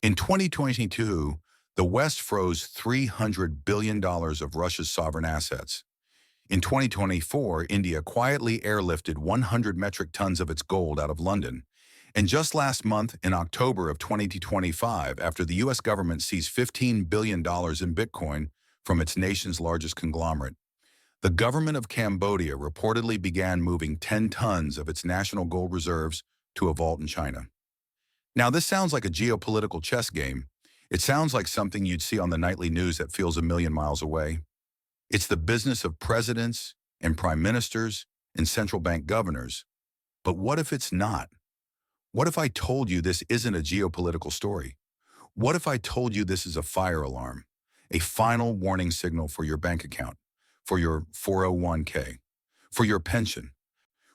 In 2022, the West froze $300 billion of Russia's sovereign assets. In 2024, India quietly airlifted 100 metric tons of its gold out of London. And just last month, in October of 2025, after the U.S. government seized $15 billion in Bitcoin from its nation's largest conglomerate, the government of Cambodia reportedly began moving 10 tons of its national gold reserves to a vault in China. Now, this sounds like a geopolitical chess game. It sounds like something you'd see on the nightly news that feels a million miles away. It's the business of presidents and prime ministers and central bank governors. But what if it's not? What if I told you this isn't a geopolitical story? What if I told you this is a fire alarm, a final warning signal for your bank account, for your 401k, for your pension?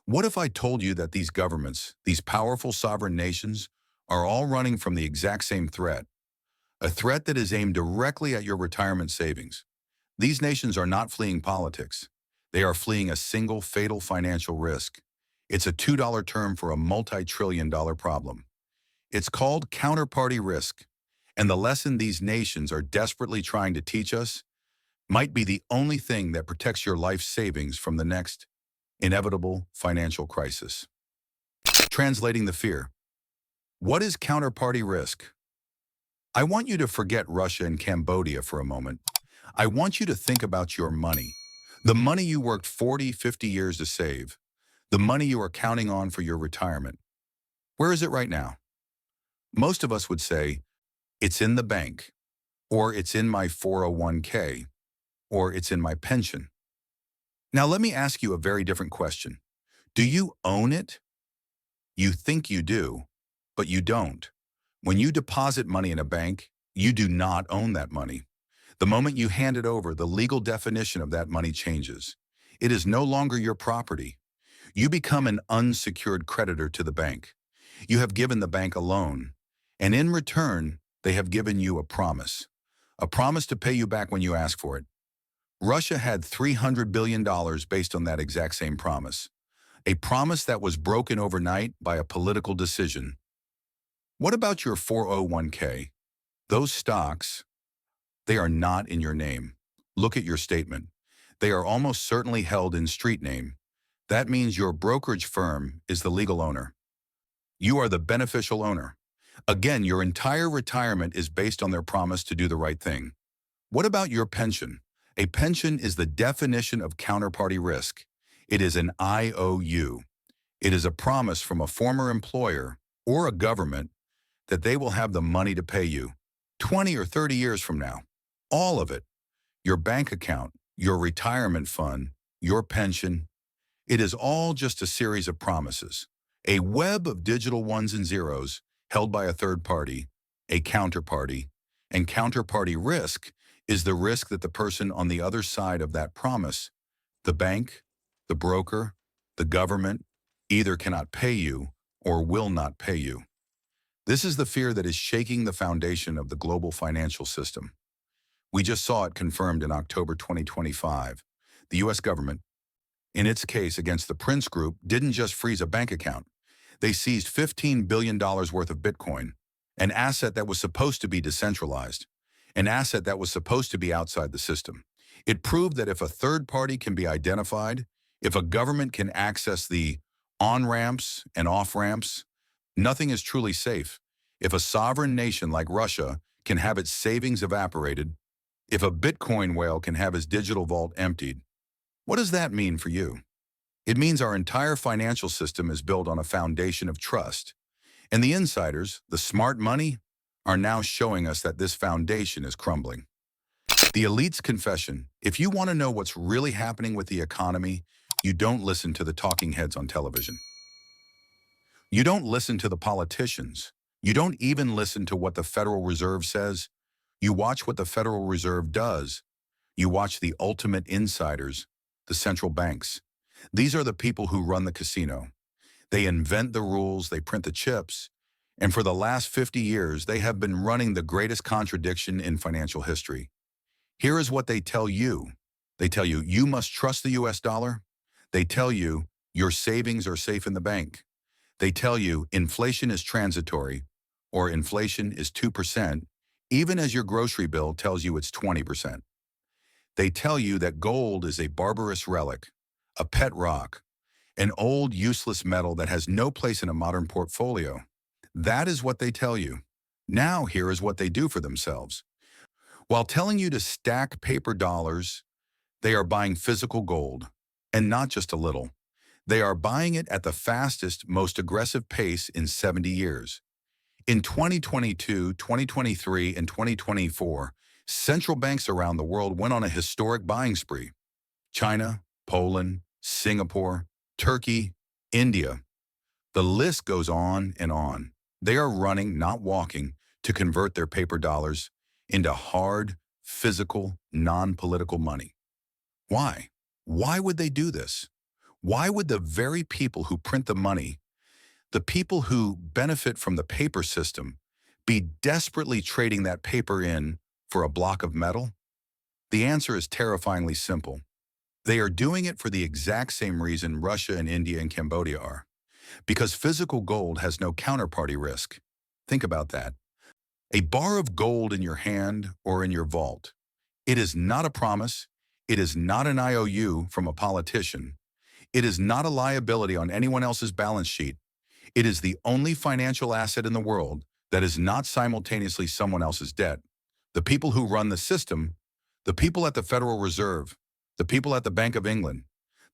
What if I told you that these governments, these powerful sovereign nations, are all running from the exact same threat, a threat that is aimed directly at your retirement savings? These nations are not fleeing politics. They are fleeing a single fatal financial risk. It's a $2 term for a multi-trillion-dollar problem. It's called counterparty risk, and the lesson these nations are desperately trying to teach us might be the only thing that protects your life savings from the next inevitable financial crisis. Translating the fear. What is counterparty risk? I want you to forget Russia and Cambodia for a moment. I want you to think about your money. The money you worked 40, 50 years to save. The money you are counting on for your retirement. Where is it right now? Most of us would say, it's in the bank, or it's in my 401k, or it's in my pension. Now let me ask you a very different question. Do you own it? You think you do, but you don't. When you deposit money in a bank, you do not own that money. The moment you hand it over, the legal definition of that money changes. It is no longer your property. You become an unsecured creditor to the bank. You have given the bank a loan, and in return, they have given you a promise to pay you back when you ask for it. Russia had $300 billion based on that exact same promise, a promise that was broken overnight by a political decision. What about your 401k? Those stocks, they are not in your name. Look at your statement. They are almost certainly held in street name. That means your brokerage firm is the legal owner. You are the beneficial owner. Again, your entire retirement is based on their promise to do the right thing. What about your pension? A pension is the definition of counterparty risk. It is an IOU. It is a promise from a former employer or a government that they will have the money to pay you 20 or 30 years from now. All of it. Your bank account, your retirement fund, your pension. It is all just a series of promises, a web of digital ones and zeros held by a third party, a counterparty, and counterparty risk is the risk that the person on the other side of that promise, the bank, the broker, the government, either cannot pay you or will not pay you. This is the fear that is shaking the foundation of the global financial system. We just saw it confirmed in October 2025. The U.S. government, in its case against the Prince Group, didn't just freeze a bank account. They seized $15 billion worth of Bitcoin, an asset that was supposed to be decentralized, an asset that was supposed to be outside the system. It proved that if a third party can be identified, if a government can access the on-ramps and off-ramps, nothing is truly safe. If a sovereign nation like Russia can have its savings evaporated, if a Bitcoin whale can have his digital vault emptied, what does that mean for you? It means our entire financial system is built on a foundation of trust. And the insiders, the smart money, are now showing us that this foundation is crumbling. The elite's confession: if you want to know what's really happening with the economy, you don't listen to the talking heads on television. You don't listen to the politicians. You don't even listen to what the Federal Reserve says. You watch what the Federal Reserve does. You watch the ultimate insiders, the central banks. These are the people who run the casino. They invent the rules, they print the chips, and for the last 50 years, they have been running the greatest contradiction in financial history. Here is what they tell you. They tell you, you must trust the US dollar. They tell you, your savings are safe in the bank. They tell you, inflation is transitory, or inflation is 2%, even as your grocery bill tells you it's 20%. They tell you that gold is a barbarous relic, a pet rock, an old useless metal that has no place in a modern portfolio. That is what they tell you. Now here is what they do for themselves. While telling you to stack paper dollars, they are buying physical gold, and not just a little. They are buying it at the fastest, most aggressive pace in 70 years. In 2022, 2023, and 2024, central banks around the world went on a historic buying spree. China, Poland, Singapore, Turkey, India. The list goes on and on. They are running, not walking, to convert their paper dollars into hard, physical, non-political money. Why? Why would they do this? Why would the very people who print the money, the people who benefit from the paper system, be desperately trading that paper in for a block of metal? The answer is terrifyingly simple. They are doing it for the exact same reason Russia and India and Cambodia are. Because physical gold has no counterparty risk. Think about that. A bar of gold in your hand or in your vault. It is not a promise. It is not an IOU from a politician. It is not a liability on anyone else's balance sheet. It is the only financial asset in the world that is not simultaneously someone else's debt. The people who run the system, the people at the Federal Reserve, the people at the Bank of England,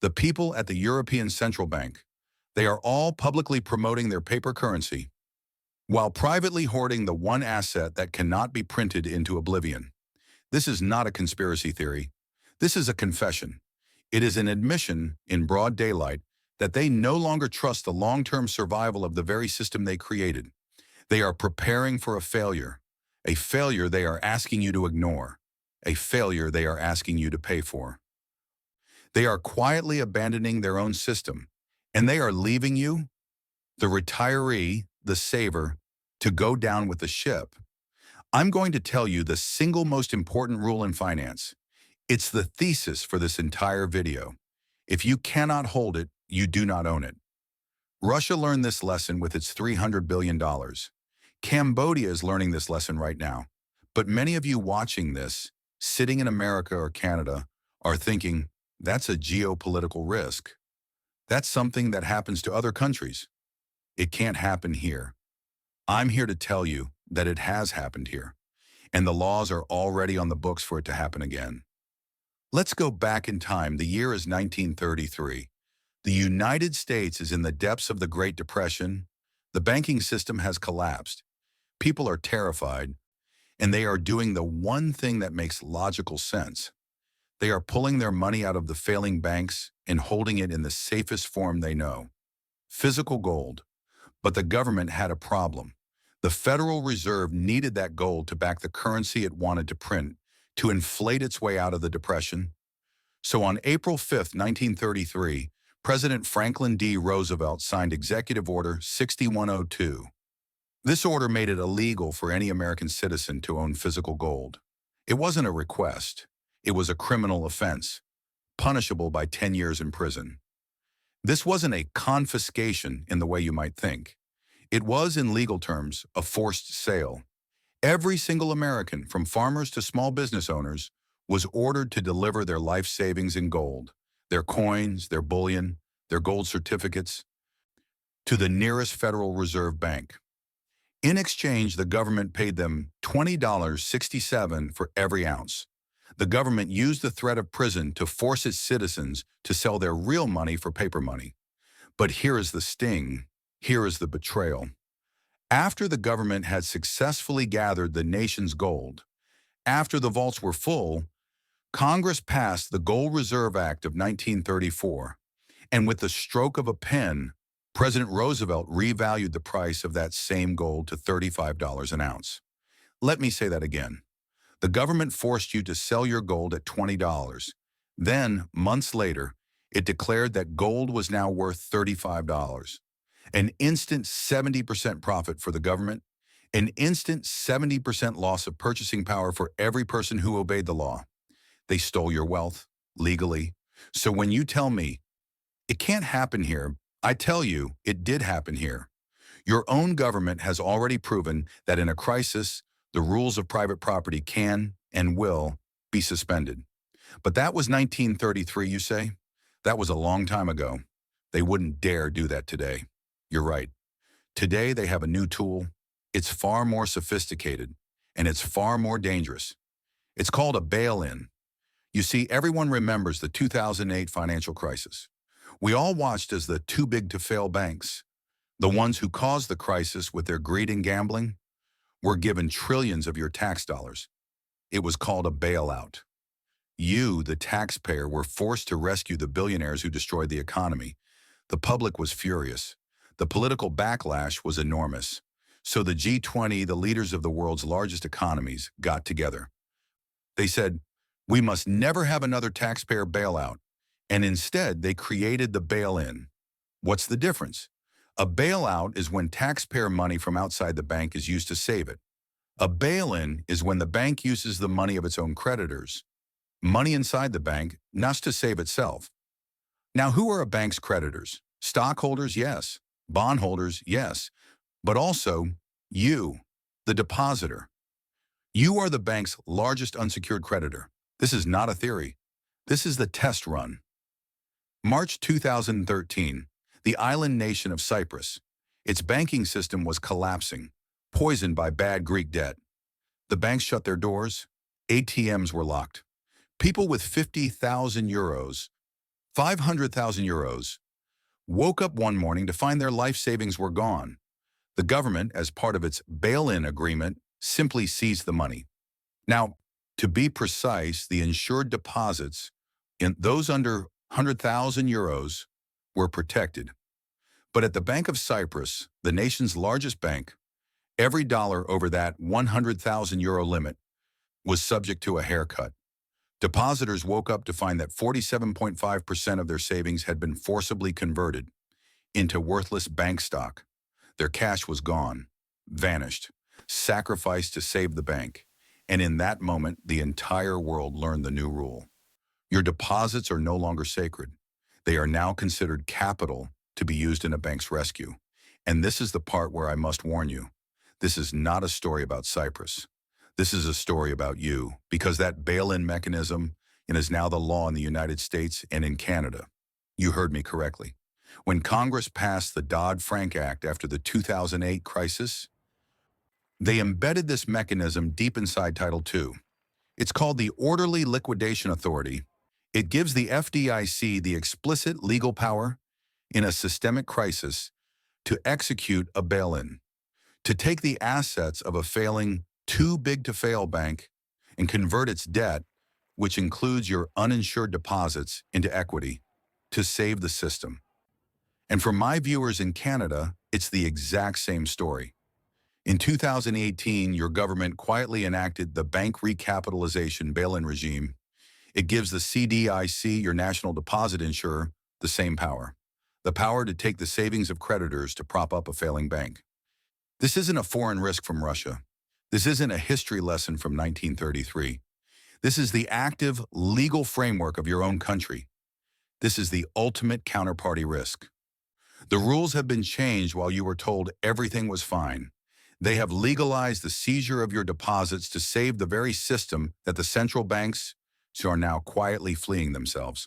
the people at the European Central Bank, they are all publicly promoting their paper currency, while privately hoarding the one asset that cannot be printed into oblivion. This is not a conspiracy theory. This is a confession. It is an admission in broad daylight that they no longer trust the long-term survival of the very system they created. They are preparing for a failure they are asking you to ignore, a failure they are asking you to pay for. They are quietly abandoning their own system, and they are leaving you, the retiree, the saver, to go down with the ship. I'm going to tell you the single most important rule in finance. It's the thesis for this entire video. If you cannot hold it, you do not own it. Russia learned this lesson with its $300 billion. Cambodia is learning this lesson right now. But many of you watching this, sitting in America or Canada, are thinking, that's a geopolitical risk. That's something that happens to other countries. It can't happen here. I'm here to tell you that it has happened here, and the laws are already on the books for it to happen again. Let's go back in time. The year is 1933. The United States is in the depths of the Great Depression. The banking system has collapsed. People are terrified, and they are doing the one thing that makes logical sense. They are pulling their money out of the failing banks and holding it in the safest form they know, physical gold. But the government had a problem. The Federal Reserve needed that gold to back the currency it wanted to print, to inflate its way out of the Depression. So on April 5, 1933, President Franklin D. Roosevelt signed Executive Order 6102. This order made it illegal for any American citizen to own physical gold. It wasn't a request. It was a criminal offense, punishable by 10 years in prison. This wasn't a confiscation in the way you might think. It was, in legal terms, a forced sale. Every single American, from farmers to small business owners, was ordered to deliver their life savings in gold, their coins, their bullion, their gold certificates, to the nearest Federal Reserve Bank. In exchange, the government paid them $20.67 for every ounce. The government used the threat of prison to force its citizens to sell their real money for paper money. But here is the sting. Here is the betrayal. After the government had successfully gathered the nation's gold, after the vaults were full, Congress passed the Gold Reserve Act of 1934, and with the stroke of a pen, President Roosevelt revalued the price of that same gold to $35 an ounce. Let me say that again. The government forced you to sell your gold at $20. Then, months later, it declared that gold was now worth $35. An instant 70% profit for the government, an instant 70% loss of purchasing power for every person who obeyed the law. They stole your wealth, legally. So when you tell me, it can't happen here, I tell you, it did happen here. Your own government has already proven that in a crisis, the rules of private property can and will be suspended. But that was 1933, you say? That was a long time ago. They wouldn't dare do that today. You're right. Today they have a new tool. It's far more sophisticated, and it's far more dangerous. It's called a bail-in. You see, everyone remembers the 2008 financial crisis. We all watched as the too-big-to-fail banks, the ones who caused the crisis with their greed and gambling, were given trillions of your tax dollars. It was called a bailout. You, the taxpayer, were forced to rescue the billionaires who destroyed the economy. The public was furious. The political backlash was enormous. So the G20, the leaders of the world's largest economies, got together. They said, we must never have another taxpayer bailout. And instead, they created the bail-in. What's the difference? A bailout is when taxpayer money from outside the bank is used to save it. A bail-in is when the bank uses the money of its own creditors, money inside the bank, not to save itself. Now, who are a bank's creditors? Stockholders, yes. Bondholders, yes. But also, you, the depositor. You are the bank's largest unsecured creditor. This is not a theory. This is the test run. March 2013, the island nation of Cyprus. Its banking system was collapsing, poisoned by bad Greek debt. The banks shut their doors. ATMs were locked. People with 50,000 euros, 500,000 euros, woke up one morning to find their life savings were gone. The government, as part of its bail-in agreement, simply seized the money. Now, to be precise, the insured deposits, in those under 100,000 euros, were protected. But at the Bank of Cyprus, the nation's largest bank, every dollar over that 100,000 euro limit was subject to a haircut. Depositors woke up to find that 47.5% of their savings had been forcibly converted into worthless bank stock. Their cash was gone, vanished, sacrificed to save the bank. And in that moment, the entire world learned the new rule. Your deposits are no longer sacred. They are now considered capital to be used in a bank's rescue. And this is the part where I must warn you. This is not a story about Cyprus. This is a story about you, because that bail-in mechanism is now the law in the United States and in Canada. You heard me correctly. When Congress passed the Dodd-Frank Act after the 2008 crisis, they embedded this mechanism deep inside Title II. It's called the Orderly Liquidation Authority. It gives the FDIC the explicit legal power in a systemic crisis to execute a bail-in, to take the assets of a failing, too-big-to-fail bank and convert its debt, which includes your uninsured deposits, into equity, to save the system. And for my viewers in Canada, it's the exact same story. In 2018, your government quietly enacted the bank recapitalization bail-in regime. It gives the CDIC, your national deposit insurer, the same power. The power to take the savings of creditors to prop up a failing bank. This isn't a foreign risk from Russia. This isn't a history lesson from 1933. This is the active legal framework of your own country. This is the ultimate counterparty risk. The rules have been changed while you were told everything was fine. They have legalized the seizure of your deposits to save the very system that the central banks are now quietly fleeing themselves.